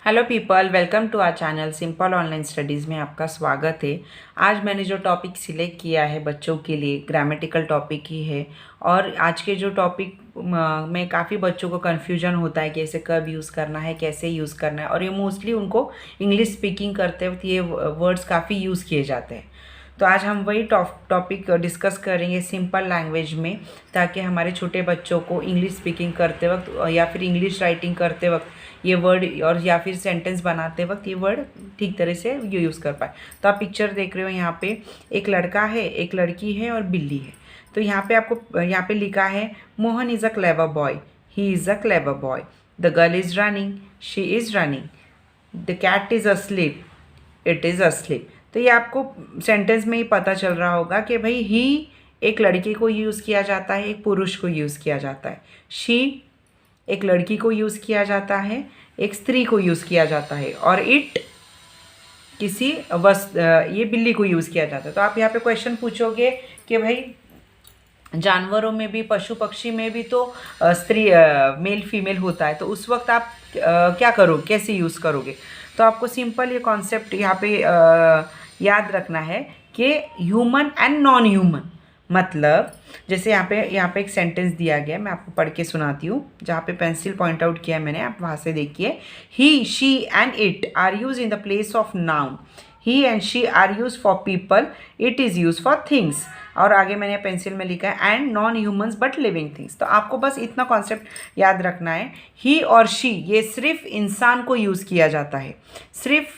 Hello people, welcome to our channel simple online studies में आपका स्वागत है। आज मैंने जो टॉपिक सिलेक्ट किया है बच्चों के लिए ग्रामेटिकल टॉपिक ही है। और आज के जो टॉपिक में काफ़ी बच्चों को कन्फ्यूजन होता है कैसे कब यूज़ करना है, कैसे यूज़ करना है, और ये मोस्टली उनको इंग्लिश स्पीकिंग करते वक्त ये वर्ड्स काफ़ी यूज़ किए जाते हैं। तो आज हम वही टॉपिक डिस्कस करेंगे सिंपल लैंग्वेज में, ताकि हमारे छोटे बच्चों को इंग्लिश स्पीकिंग करते वक्त या फिर इंग्लिश राइटिंग करते वक्त ये वर्ड और या फिर सेंटेंस बनाते वक्त ये वर्ड ठीक तरह से यूज़ कर पाए। तो आप पिक्चर देख रहे हो, यहाँ पे एक लड़का है, एक लड़की है और बिल्ली है। तो यहाँ पे आपको यहाँ पे लिखा है Mohan is a clever boy, he is a clever boy. The girl is running, she is running. The cat is asleep, it is asleep. तो ये आपको सेंटेंस में ही पता चल रहा होगा कि भाई ही एक लड़के को यूज़ किया जाता है, एक पुरुष को यूज़ किया जाता है। शी एक लड़की को यूज़ किया जाता है, एक स्त्री को यूज़ किया जाता है। और इट किसी ये बिल्ली को यूज़ किया जाता है। तो आप यहाँ पे क्वेश्चन पूछोगे कि भाई जानवरों में भी, पशु पक्षी में भी तो स्त्री मेल फीमेल होता है, तो उस वक्त आप क्या करोगे, कैसे यूज़ करोगे? तो आपको सिंपल ये कॉन्सेप्ट यहाँ पे याद रखना है कि ह्यूमन एंड नॉन ह्यूमन। मतलब जैसे यहाँ पे एक सेंटेंस दिया गया, मैं आपको पढ़ के सुनाती हूँ। जहाँ पे पेंसिल पॉइंट आउट किया है मैंने, आप वहाँ से देखिए। He, she and it are use in the place of noun. He and she are use for people, it is use for things. और आगे मैंने पेंसिल में लिखा है and non humans but living things. तो आपको बस इतना कॉन्सेप्ट याद रखना है। ही और शी ये सिर्फ इंसान को यूज़ किया जाता है, सिर्फ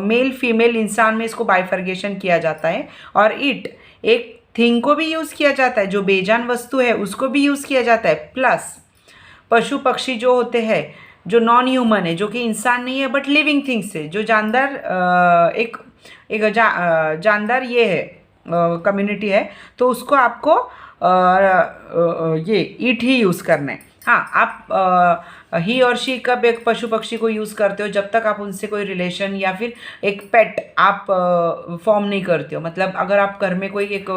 मेल फीमेल इंसान में इसको बाइफर्गेशन किया जाता है। और इट एक थिंग को भी यूज़ किया जाता है, जो बेजान वस्तु है उसको भी यूज़ किया जाता है। प्लस पशु पक्षी जो होते हैं, जो नॉन ह्यूमन है, जो कि इंसान नहीं है बट लिविंग थिंग्स है, जो जानदार जानदार ये है कम्युनिटी है, तो उसको आपको ये ईट ही यूज़ करना है। हाँ, आप ही और शी कब एक पशु पक्षी को यूज़ करते हो? जब तक आप उनसे कोई रिलेशन या फिर एक पेट आप फॉर्म नहीं करते हो। मतलब अगर आप घर में कोई एक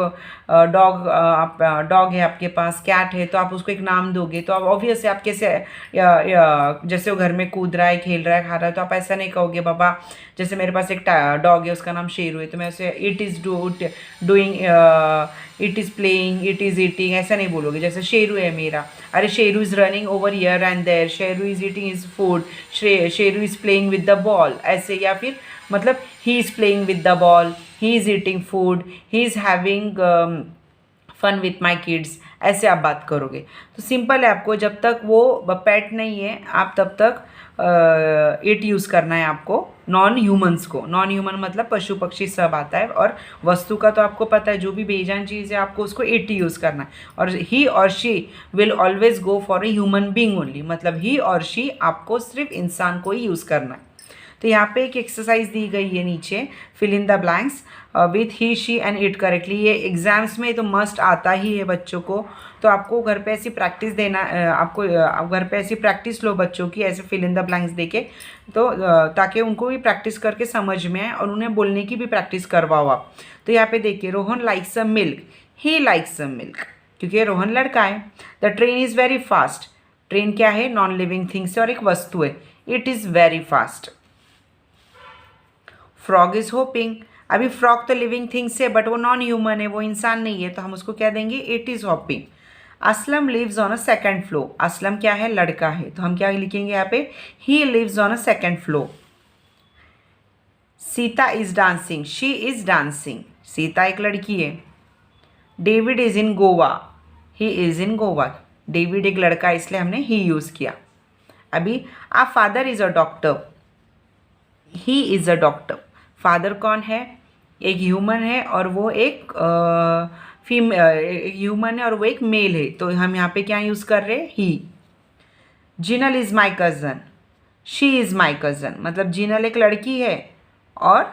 डॉग है आपके पास, कैट है, तो आप उसको एक नाम दोगे, तो आप ऑब्वियसली आप कैसे जैसे वो घर में कूद रहा है, खेल रहा है, खा रहा है, तो आप ऐसा नहीं कहोगे बाबा। जैसे मेरे पास एक डॉग है, उसका नाम शेरू है, तो मैं उसे it is doing, it is playing, it is eating, ऐसा नहीं बोलोगे। जैसे शेरू है मेरा, अरे Sheru is running over here and there, Sheru is eating his food, Sheru is playing with the ball, ऐसे। या फिर मतलब he is playing with the ball, he is eating food, he is having fun with my kids, ऐसे आप बात करोगे। तो simple है, आपको जब तक वो पेट नहीं है आप तब तक इट यूज़ करना है आपको नॉन ह्यूमन्स को। नॉन ह्यूमन मतलब पशु पक्षी सब आता है। और वस्तु का तो आपको पता है, जो भी बेजान चीज़ है आपको उसको इट यूज़ करना है। और ही और she will always go for a human being only. मतलब ही और शी आपको सिर्फ इंसान को ही यूज़ करना है। तो यहाँ पे एक एक्सरसाइज दी गई है नीचे, fill in the blanks with he she and it correctly. ये एग्जाम्स में तो मस्ट आता ही है बच्चों को। तो आपको घर पे ऐसी प्रैक्टिस देना, आपको घर पे ऐसी प्रैक्टिस लो बच्चों की, ऐसे फिल इन द ब्लैंक्स देके, तो ताकि उनको भी प्रैक्टिस करके समझ में आए और उन्हें बोलने की भी प्रैक्टिस करवाओ आप। तो यहाँ पे देखिए, Rohan likes some milk, he likes some milk, क्योंकि रोहन लड़का है। The train is very fast, train क्या है? नॉन लिविंग थिंग्स है और एक वस्तु है। It is very fast. Frog is hoping, अभी फ्रॉग तो लिविंग थिंग्स है बट वो नॉन ह्यूमन है, वो इंसान नहीं है, तो हम उसको क्या देंगे? It is hopping. Aslam lives on a second floor, Aslam क्या है? लड़का है, तो हम क्या लिखेंगे यहाँ पे? He lives on a second floor. Sita is dancing, she is dancing, Sita एक लड़की है। David is in Goa, he is in Goa, David एक लड़का है, इसलिए हमने ही यूज़ किया। अभी आ father is a doctor, he is a doctor. Father कौन है? एक ह्यूमन है और वो एक ह्यूमन है और वो एक मेल है, तो हम यहाँ पे क्या यूज़ कर रहे हैं? He. Jinal is my cousin, she is my cousin. मतलब जिनल एक लड़की है और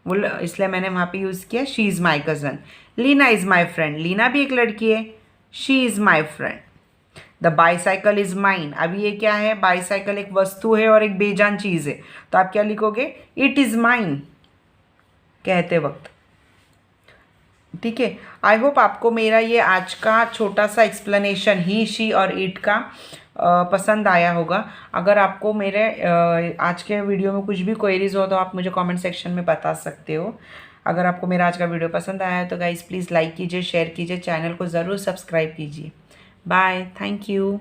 वो इसलिए मैंने वहाँ पे यूज़ किया she is my cousin. Leena is my friend, Leena भी एक लड़की है, she is my friend. The bicycle is mine, अभी ये क्या है? बाईसाइकिल एक वस्तु है और एक बेजान चीज़ है, तो आप क्या लिखोगे? इट इज़ माइन कहते वक्त। ठीक है, आई होप आपको मेरा ये आज का छोटा सा एक्सप्लेनेशन ही, शी और इट का पसंद आया होगा। अगर आपको मेरे आज के वीडियो में कुछ भी क्वेरीज हो तो आप मुझे कमेंट सेक्शन में बता सकते हो। अगर आपको मेरा आज का वीडियो पसंद आया है तो गाइस प्लीज़ लाइक कीजिए, शेयर कीजिए, चैनल को ज़रूर सब्सक्राइब कीजिए। Bye, thank you.